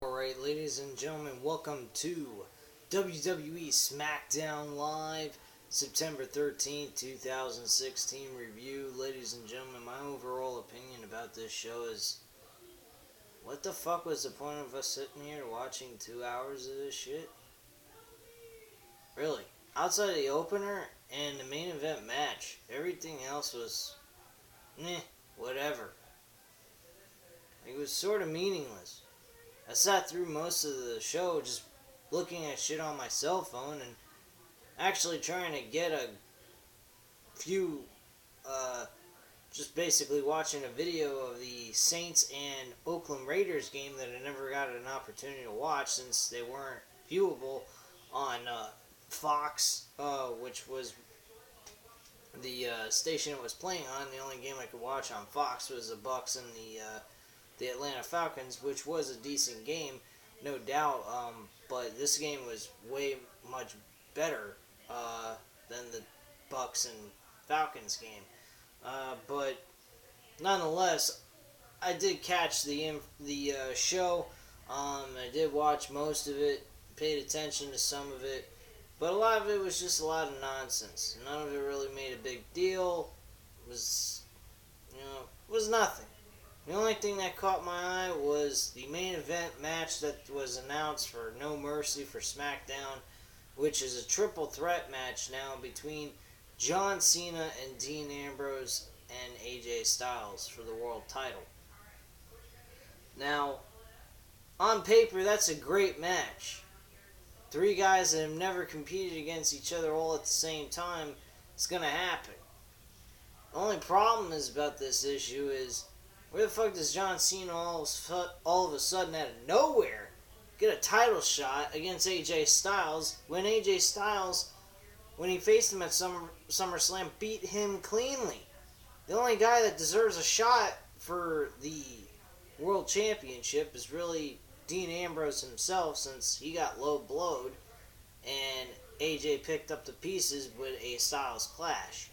Alright, ladies and gentlemen, welcome to WWE Smackdown Live, September 13th, 2016 review. Ladies and gentlemen, my overall opinion about this show is, what the fuck was the point of us sitting here watching 2 hours of this shit? Really. Outside of the opener and the main event match, everything else was, whatever. It was sort of meaningless. I sat through most of the show just looking at shit on my cell phone and actually trying to get a few, just basically watching a video of the Saints and Oakland Raiders game that I never got an opportunity to watch since they weren't viewable on Fox, which was the station it was playing on. The only game I could watch on Fox was the Bucks and the Atlanta Falcons, which was a decent game, no doubt, but this game was way much better than the Bucks and Falcons game. But nonetheless, I did catch the show. I did watch most of it, paid attention to some of it, but a lot of it was just a lot of nonsense. None of it really made a big deal. It was nothing. The only thing that caught my eye was the main event match that was announced for No Mercy for Smackdown, which is a triple threat match now between John Cena and Dean Ambrose and AJ Styles for the world title. Now, on paper, that's a great match. Three guys that have never competed against each other all at the same time, it's going to happen. The only problem is about this issue is, where the fuck does John Cena all of a sudden out of nowhere get a title shot against AJ Styles when AJ Styles, when he faced him at SummerSlam, beat him cleanly? The only guy that deserves a shot for the World Championship is really Dean Ambrose himself, since he got low blowed and AJ picked up the pieces with a Styles clash.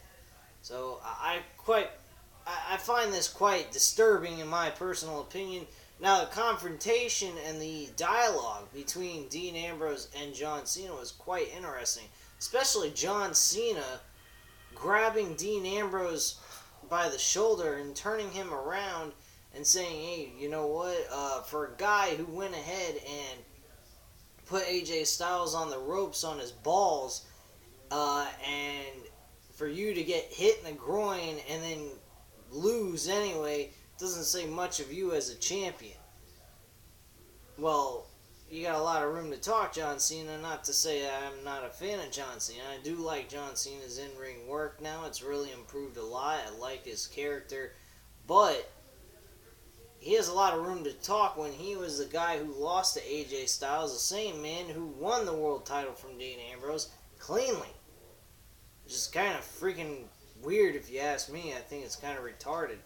So I find this quite disturbing in my personal opinion. Now, the confrontation and the dialogue between Dean Ambrose and John Cena was quite interesting. Especially John Cena grabbing Dean Ambrose by the shoulder and turning him around and saying, hey, you know what, for a guy who went ahead and put AJ Styles on the ropes on his balls, and for you to get hit in the groin and then lose anyway, doesn't say much of you as a champion. Well, you got a lot of room to talk, John Cena. Not to say I'm not a fan of John Cena. I do like John Cena's in-ring work now. It's really improved a lot. I like his character. But he has a lot of room to talk when he was the guy who lost to AJ Styles, the same man who won the world title from Dean Ambrose cleanly. Just kind of freaking weird if you ask me. I think it's kind of retarded.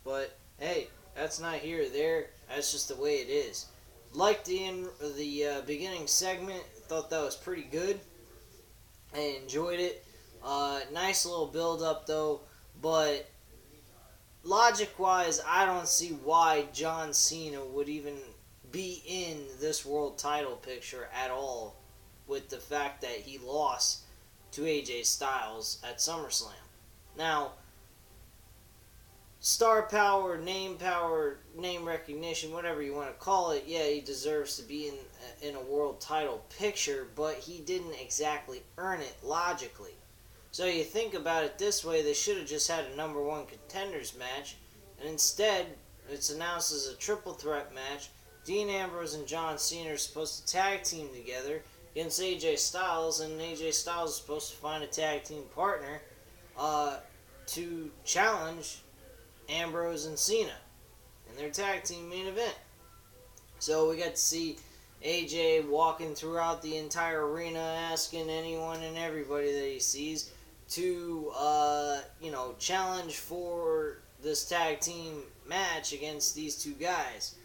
But, hey, that's not here or there. That's just the way it is. Liked the beginning segment. Thought that was pretty good. I enjoyed it. Nice little build-up, though. But logic-wise, I don't see why John Cena would even be in this world title picture at all, with the fact that he lost to AJ Styles at SummerSlam. Now, star power, name recognition, whatever you want to call it, yeah, he deserves to be in a world title picture, but he didn't exactly earn it logically. So you think about it this way, they should have just had a number one contenders match, and instead, it's announced as a triple threat match. Dean Ambrose and John Cena are supposed to tag team together against AJ Styles, and AJ Styles is supposed to find a tag team partner to challenge Ambrose and Cena in their tag team main event. So we got to see AJ walking throughout the entire arena, asking anyone and everybody that he sees to, challenge for this tag team match against these two guys.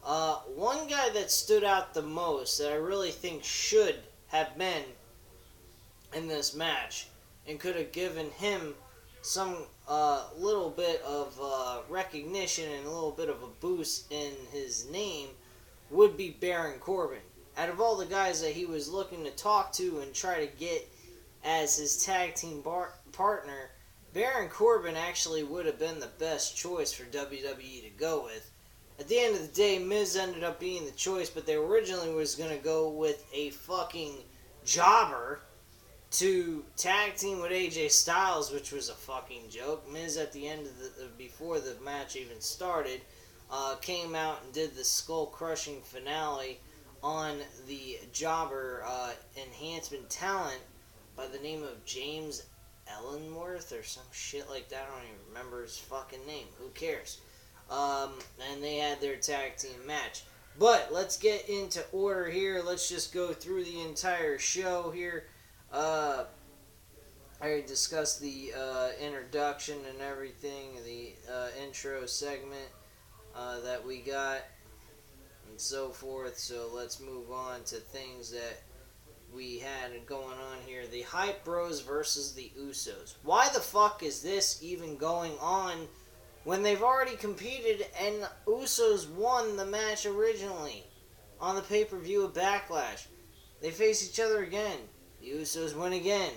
One guy that stood out the most, that I really think should have been in this match and could have given him some little bit of recognition and a little bit of a boost in his name, would be Baron Corbin. Out of all the guys that he was looking to talk to and try to get as his tag team partner, Baron Corbin actually would have been the best choice for WWE to go with. At the end of the day, Miz ended up being the choice, but they originally was going to go with a fucking jobber to tag team with AJ Styles, which was a fucking joke. Miz at the end of before the match even started, came out and did the skull-crushing finale on the jobber enhancement talent by the name of James Ellenworth or some shit like that. I don't even remember his fucking name. Who cares? And they had their tag team match. But let's get into order here. Let's just go through the entire show here. I already discussed the introduction and everything, the intro segment that we got, and so forth. So let's move on to things that we had going on here. The Hype Bros versus the Usos. Why the fuck is this even going on when they've already competed and Usos won the match originally on the pay-per-view of Backlash? They face each other again. The Usos win again.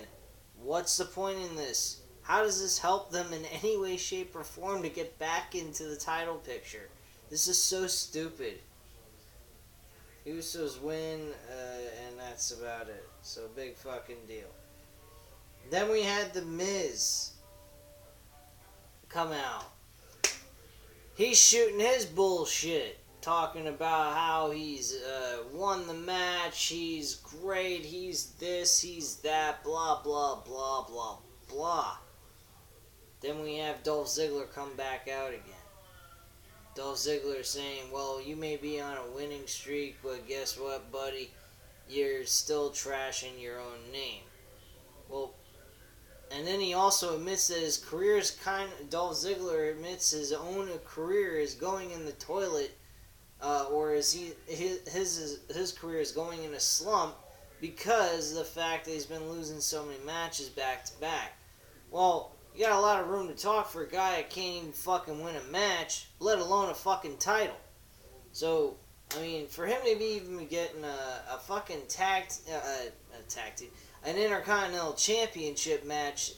What's the point in this? How does this help them in any way, shape, or form to get back into the title picture? This is so stupid. Usos win, and that's about it. So, big fucking deal. Then we had The Miz come out. He's shooting his bullshit, talking about how he's won the match, he's great, he's this, he's that, blah, blah, blah, blah, blah. Then we have Dolph Ziggler come back out again. Dolph Ziggler saying, well, you may be on a winning streak, but guess what, buddy? You're still trashing your own name. Well, and then he also admits that his career is Dolph Ziggler admits his own career is going in the toilet, or his career is going in a slump because of the fact that he's been losing so many matches back to back. Well, you got a lot of room to talk for a guy that can't even fucking win a match, let alone a fucking title. So, I mean, for him to be even getting a fucking tag team, an Intercontinental Championship match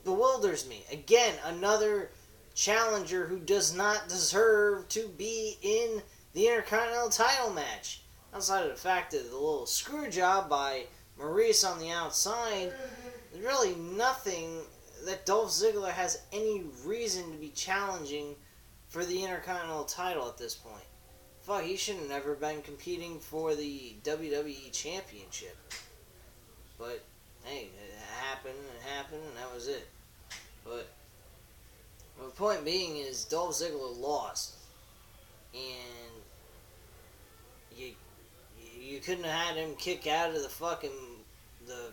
bewilders me. Again, another challenger who does not deserve to be in the Intercontinental title match. Outside of the fact that the little screw job by Maurice on the outside, there's really nothing that Dolph Ziggler has any reason to be challenging for the Intercontinental title at this point. Fuck, he should have never been competing for the WWE Championship. But, hey, it happened, and that was it. But the point being is Dolph Ziggler lost. And you couldn't have had him kick out of the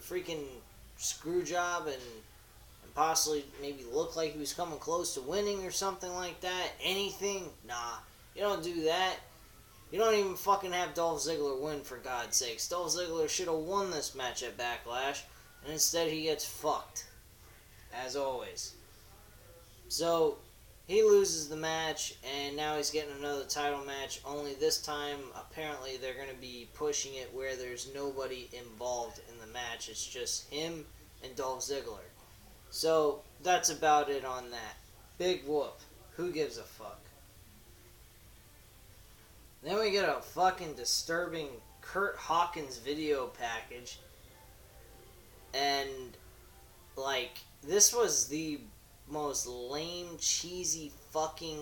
freaking screw job and possibly maybe look like he was coming close to winning or something like that. Anything? Nah. You don't do that. You don't even fucking have Dolph Ziggler win, for God's sakes. Dolph Ziggler should have won this match at Backlash, and instead he gets fucked. As always. So, he loses the match, and now he's getting another title match, only this time, apparently, they're going to be pushing it where there's nobody involved in the match. It's just him and Dolph Ziggler. So, that's about it on that. Big whoop. Who gives a fuck? Then we get a fucking disturbing Kurt Hawkins video package. And, like, this was the most lame, cheesy fucking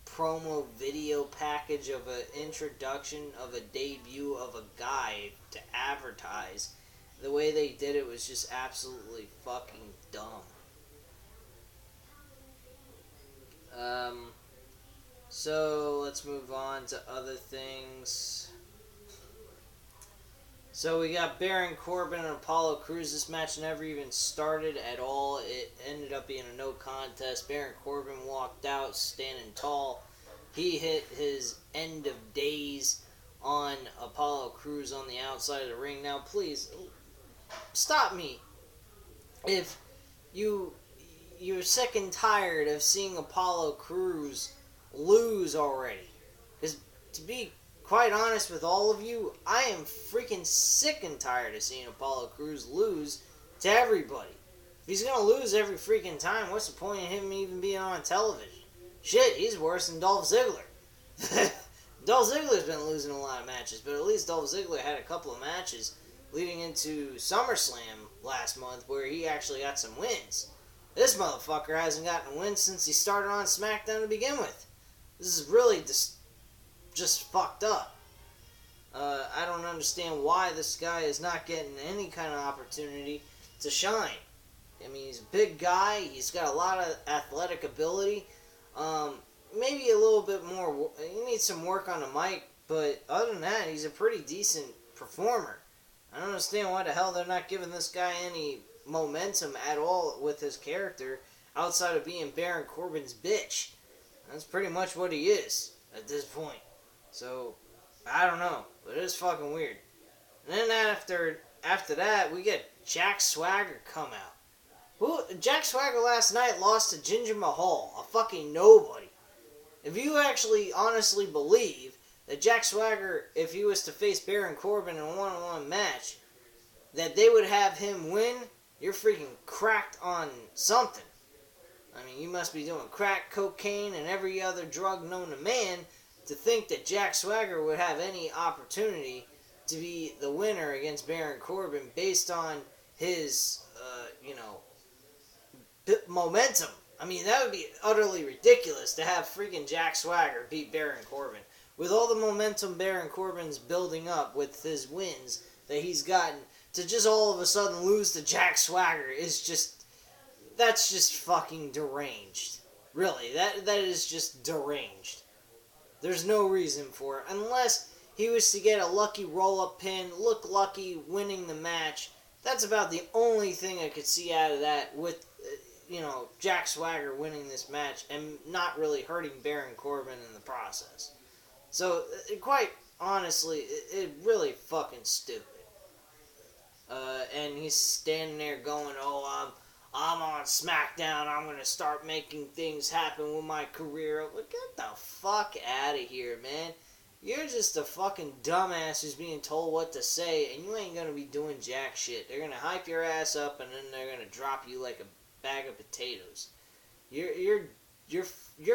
promo video package of an introduction of a debut of a guy to advertise. The way they did it was just absolutely fucking dumb. So let's move on to other things. So we got Baron Corbin and Apollo Crews. This match never even started at all. It ended up being a no contest. Baron Corbin walked out standing tall. He hit his end of days on Apollo Crews on the outside of the ring. Now please, stop me. If you're sick and tired of seeing Apollo Crews lose already. Because to be quite honest with all of you, I am freaking sick and tired of seeing Apollo Crews lose to everybody. If he's gonna lose every freaking time, what's the point of him even being on television? Shit, he's worse than Dolph Ziggler. Dolph Ziggler's been losing a lot of matches, but at least Dolph Ziggler had a couple of matches leading into SummerSlam last month where he actually got some wins. This motherfucker hasn't gotten a win since he started on Smackdown to begin with. This is really just fucked up. I don't understand why this guy is not getting any kind of opportunity to shine. I mean, he's a big guy. He's got a lot of athletic ability. Maybe a little bit more. He needs some work on the mic, but other than that, he's a pretty decent performer. I don't understand why the hell they're not giving this guy any momentum at all with his character outside of being Baron Corbin's bitch. That's pretty much what he is at this point. So, I don't know, but it's fucking weird. And then after that, we get Jack Swagger come out. Jack Swagger last night lost to Jinder Mahal, a fucking nobody. If you actually honestly believe that Jack Swagger, if he was to face Baron Corbin in a one-on-one match, that they would have him win, you're freaking cracked on something. I mean, you must be doing crack, cocaine, and every other drug known to man to think that Jack Swagger would have any opportunity to be the winner against Baron Corbin based on his, momentum. I mean, that would be utterly ridiculous to have freaking Jack Swagger beat Baron Corbin. With all the momentum Baron Corbin's building up with his wins that he's gotten, to just all of a sudden lose to Jack Swagger that's just fucking deranged. Really, that is just deranged. There's no reason for it. Unless he was to get a lucky roll-up pin, look lucky winning the match. That's about the only thing I could see out of that with, Jack Swagger winning this match and not really hurting Baron Corbin in the process. So, quite honestly, it really fucking stupid. And he's standing there going, I'm on SmackDown, I'm gonna start making things happen with my career. Like, get the fuck out of here, man. You're just a fucking dumbass who's being told what to say, and you ain't gonna be doing jack shit. They're gonna hype your ass up, and then they're gonna drop you like a bag of potatoes. Your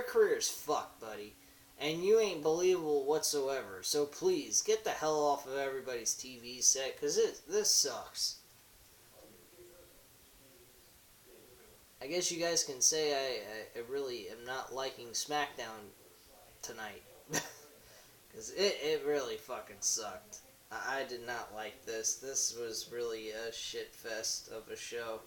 career's fucked, buddy. And you ain't believable whatsoever. So please, get the hell off of everybody's TV set, because this sucks. I guess you guys can say I really am not liking SmackDown tonight. Because it really fucking sucked. I did not like this. This was really a shit fest of a show.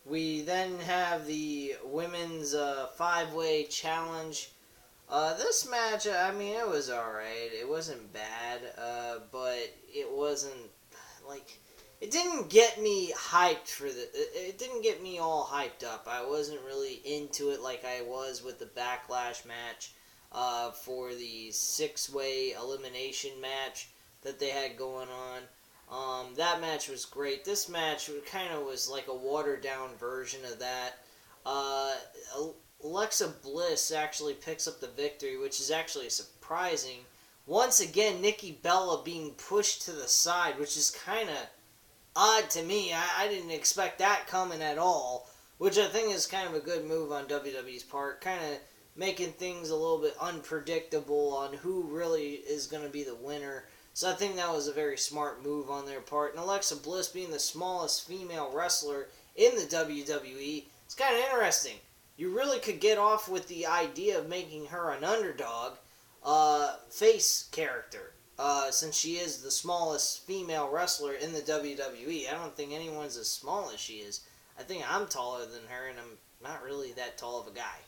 We then have the women's 5-way challenge. This match, I mean, it was alright. It wasn't bad, but it wasn't, like, it didn't get me hyped for it didn't get me all hyped up. I wasn't really into it like I was with the Backlash match, for the 6-way elimination match that they had going on. That match was great. This match kind of was like a watered-down version of that. Alexa Bliss actually picks up the victory, which is actually surprising. Once again, Nikki Bella being pushed to the side, which is kind of odd to me. I didn't expect that coming at all, which I think is kind of a good move on WWE's part, kind of making things a little bit unpredictable on who really is going to be the winner. So I think that was a very smart move on their part. And Alexa Bliss being the smallest female wrestler in the WWE, it's kind of interesting. You really could get off with the idea of making her an underdog face character, since she is the smallest female wrestler in the WWE. I don't think anyone's as small as she is. I think I'm taller than her, and I'm not really that tall of a guy.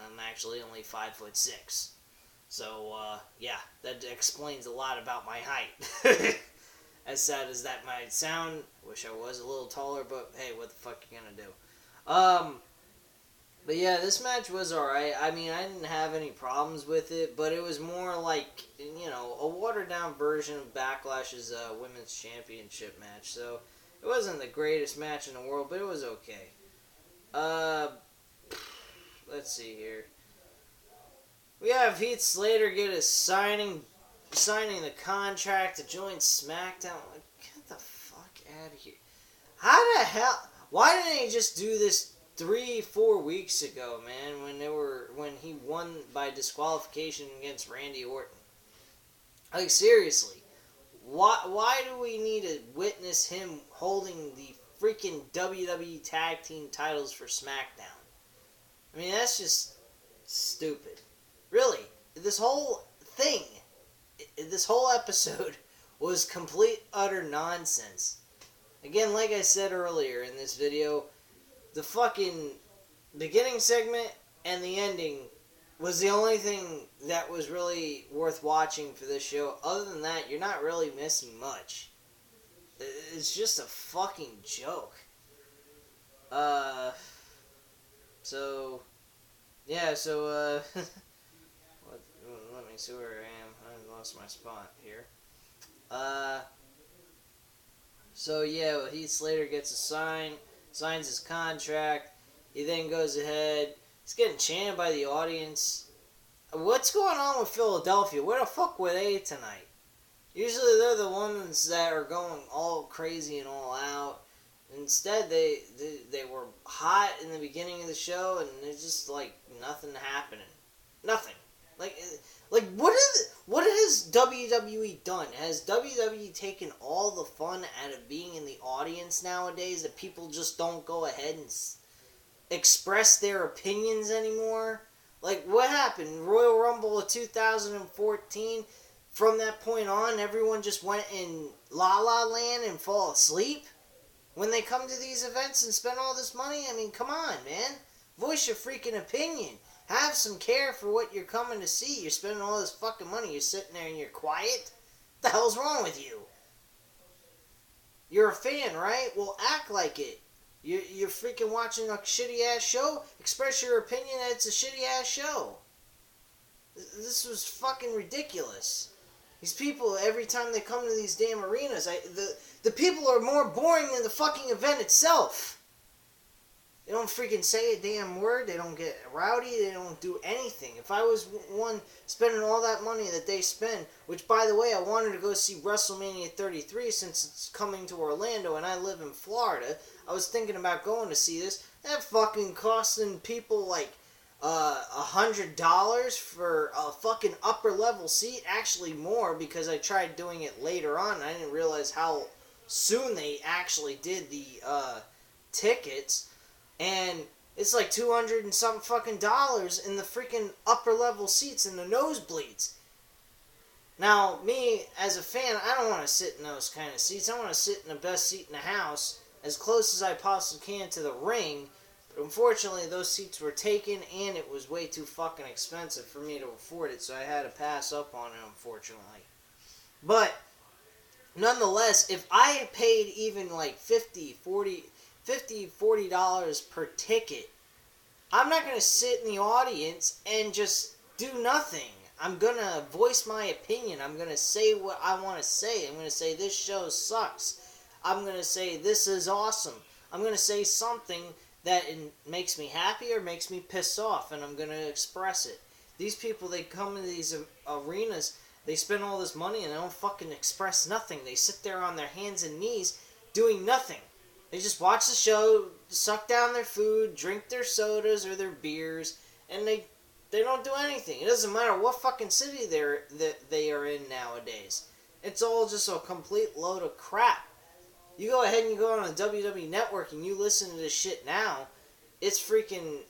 I'm actually only 5'6". So, yeah, that explains a lot about my height. As sad as that might sound, wish I was a little taller, but hey, what the fuck you gonna do? But yeah, this match was alright. I mean, I didn't have any problems with it, but it was more like, a watered-down version of Backlash's Women's Championship match. So, it wasn't the greatest match in the world, but it was okay. Let's see here. have Heath Slater get his signing the contract to join Smackdown. Like, get the fuck out of here. How the hell? Why didn't he just do this 3-4 weeks ago, man? When he won by disqualification against Randy Orton. Like, seriously, why do we need to witness him holding the freaking WWE Tag Team titles for SmackDown? I mean, that's just stupid. Really, this whole thing, this whole episode was complete, utter nonsense. Again, like I said earlier in this video, the fucking beginning segment and the ending was the only thing that was really worth watching for this show. Other than that, you're not really missing much. It's just a fucking joke. Let me see where I am. I lost my spot here. Heath Slater gets a signs his contract. He then goes ahead. He's getting chanted by the audience. What's going on with Philadelphia? Where the fuck were they tonight? Usually they're the ones that are going all crazy and all out. Instead, they were hot in the beginning of the show, and there's just like nothing happening. Nothing. Like what has WWE done? Has WWE taken all the fun out of being in the audience nowadays, that people just don't go ahead and express their opinions anymore? Like, what happened? Royal Rumble of 2014, from that point on, everyone just went in La La Land and fall asleep? When they come to these events and spend all this money? I mean, come on, man. Voice your freaking opinion. Have some care for what you're coming to see. You're spending all this fucking money. You're sitting there and you're quiet? What the hell's wrong with you? You're a fan, right? Well, act like it. You're freaking watching a shitty-ass show? Express your opinion that it's a shitty-ass show. This was fucking ridiculous. These people, every time they come to these damn arenas, the people are more boring than the fucking event itself. They don't freaking say a damn word. They don't get rowdy. They don't do anything. If I was one spending all that money that they spend, which, by the way, I wanted to go see WrestleMania 33 since it's coming to Orlando and I live in Florida. I was thinking about going to see this. That fucking costing people like $100 for a fucking upper level seat. Actually more, because I tried doing it later on and I didn't realize how soon they actually did the tickets. And it's like $200 and something fucking dollars in the freaking upper level seats in the nosebleeds. Now, me as a fan, I don't want to sit in those kind of seats. I want to sit in the best seat in the house, as close as I possibly can to the ring. But unfortunately, those seats were taken, and it was way too fucking expensive for me to afford it, so I had to pass up on it, unfortunately. But nonetheless, if I had paid even like $40 per ticket, I'm not going to sit in the audience and just do nothing. I'm going to voice my opinion. I'm going to say what I want to say. I'm going to say this show sucks. I'm going to say this is awesome. I'm going to say something that makes me happy or makes me pissed off, and I'm going to express it. These people, they come into these arenas, they spend all this money and they don't fucking express nothing. They sit there on their hands and knees doing nothing. They just watch the show, suck down their food, drink their sodas or their beers, and they don't do anything. It doesn't matter what fucking city they are in nowadays. It's all just a complete load of crap. You go ahead and you go on the WWE Network and you listen to this shit now, it's freaking,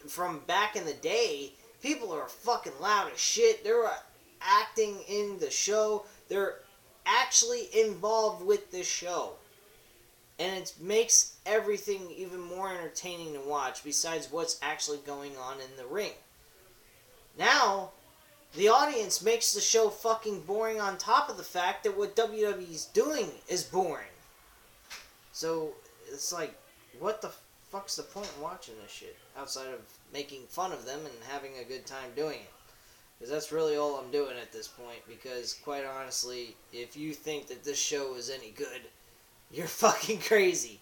from back in the day, people are fucking loud as shit. They're acting in the show. They're actually involved with this show. And it makes everything even more entertaining to watch, besides what's actually going on in the ring. Now, the audience makes the show fucking boring, on top of the fact that what WWE's doing is boring. So, it's like, what the fuck's the point in watching this shit? Outside of making fun of them and having a good time doing it. Because that's really all I'm doing at this point. Because, quite honestly, if you think that this show is any good, you're fucking crazy.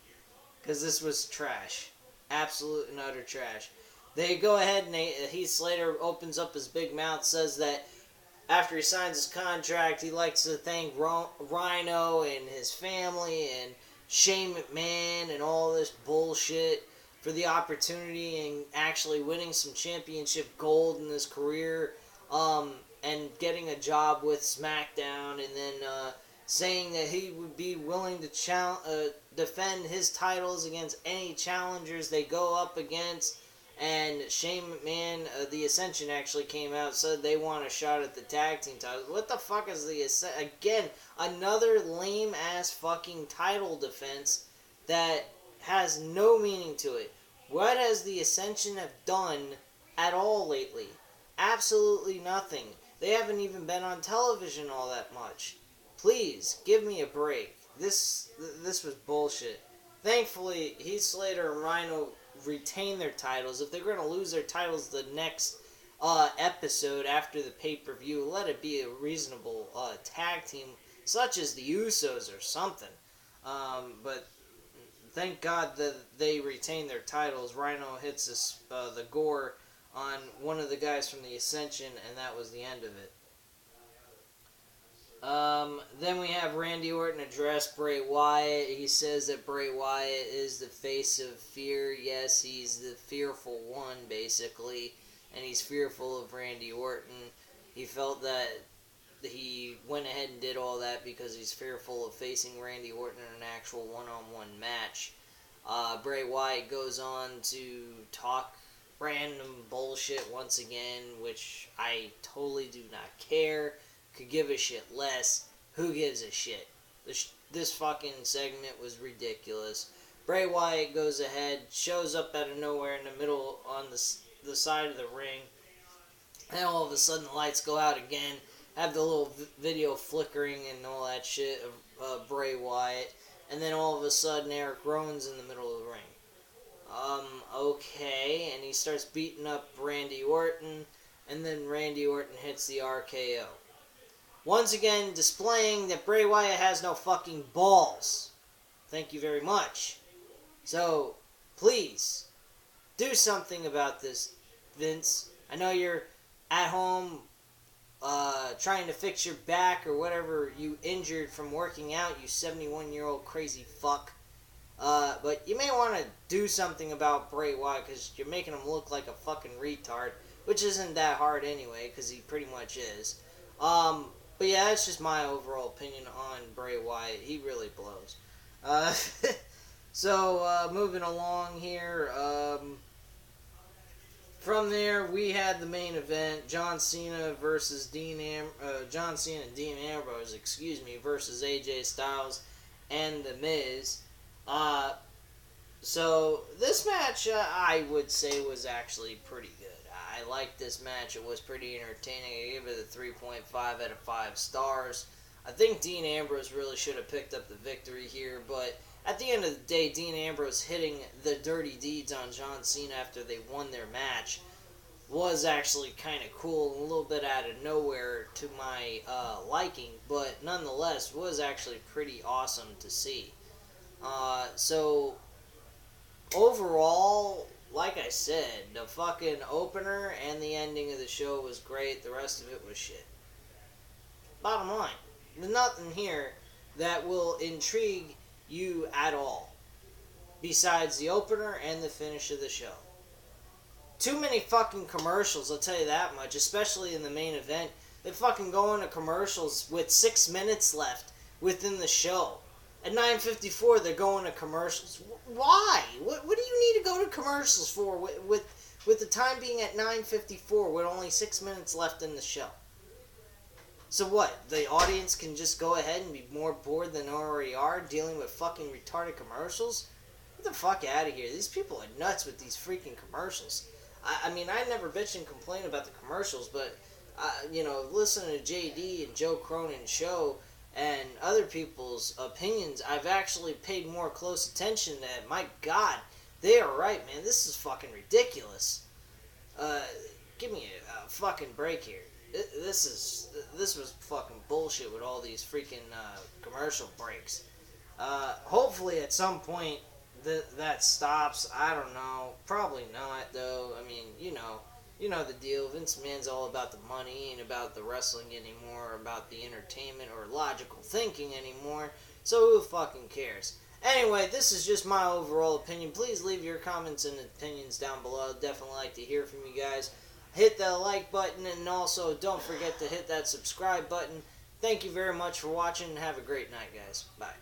Because this was trash. Absolute and utter trash. They go ahead and Heath Slater opens up his big mouth, says that after he signs his contract, he likes to thank Rhino and his family and Shane McMahon and all this bullshit for the opportunity and actually winning some championship gold in his career, and getting a job with Smackdown, and then saying that he would be willing to defend his titles against any challengers they go up against. And Shane McMahon, the Ascension, actually came out, said they want a shot at the tag team titles. What the fuck is the Ascension? Again, another lame-ass fucking title defense that has no meaning to it. What has the Ascension have done at all lately? Absolutely nothing. They haven't even been on television all that much. Please, give me a break. This was bullshit. Thankfully, Heath Slater and Rhino retain their titles. If they're going to lose their titles the next episode after the pay-per-view, let it be a reasonable tag team, such as the Usos or something. But thank God that they retain their titles. Rhino hits the gore on one of the guys from the Ascension, and that was the end of it. Then we have Randy Orton address Bray Wyatt. He says that Bray Wyatt is the face of fear. Yes, he's the fearful one, basically, and he's fearful of Randy Orton. He felt that he went ahead and did all that because he's fearful of facing Randy Orton in an actual one-on-one match. Bray Wyatt goes on to talk random bullshit once again, which I totally do not care. Could give a shit less. Who gives a shit? This fucking segment was ridiculous. Bray Wyatt goes ahead, shows up out of nowhere in the middle on the side of the ring, and all of a sudden the lights go out again. Have the little video flickering and all that shit of Bray Wyatt, and then all of a sudden Eric Rowan's in the middle of the ring. Okay, and he starts beating up Randy Orton, and then Randy Orton hits the RKO. Once again, displaying that Bray Wyatt has no fucking balls. Thank you very much. So, please, do something about this, Vince. I know you're at home trying to fix your back or whatever you injured from working out, you 71-year-old crazy fuck. But you may want to do something about Bray Wyatt because you're making him look like a fucking retard, which isn't that hard anyway, because he pretty much is. But yeah, that's just my overall opinion on Bray Wyatt. He really blows. So, moving along here. From there, we had the main event: John Cena versus John Cena and Dean Ambrose, versus AJ Styles and The Miz. So this match, I would say, was actually pretty good. I liked this match. It was pretty entertaining. I gave it a 3.5 out of 5 stars. I think Dean Ambrose really should have picked up the victory here, but at the end of the day, Dean Ambrose hitting the dirty deeds on John Cena after they won their match was actually kind of cool, a little bit out of nowhere to my liking, but nonetheless was actually pretty awesome to see. So overall, like I said, the fucking opener and the ending of the show was great. The rest of it was shit. Bottom line, there's nothing here that will intrigue you at all, besides the opener and the finish of the show. Too many fucking commercials, I'll tell you that much, especially in the main event. They fucking go into commercials with 6 minutes left within the show. At 9:54, they're going to commercials. Why? What do you need to go to commercials for with the time being at 9:54 with only 6 minutes left in the show? So what? The audience can just go ahead and be more bored than they already are dealing with fucking retarded commercials? Get the fuck out of here. These people are nuts with these freaking commercials. I mean, I never bitch and complain about the commercials, but, listening to JD and Joe Cronin's show and other people's opinions, I've actually paid more close attention to, my God, they are right, man. This is fucking ridiculous. Give me a fucking break here. This was fucking bullshit with all these freaking commercial breaks. Hopefully at some point that stops. I don't know. Probably not, though. I mean, you know the deal. Vince McMahon's all about the money, he ain't about the wrestling anymore, or about the entertainment or logical thinking anymore. So who fucking cares? Anyway, this is just my overall opinion. Please leave your comments and opinions down below. I'd definitely like to hear from you guys. Hit the like button, and also don't forget to hit that subscribe button. Thank you very much for watching, and have a great night, guys. Bye.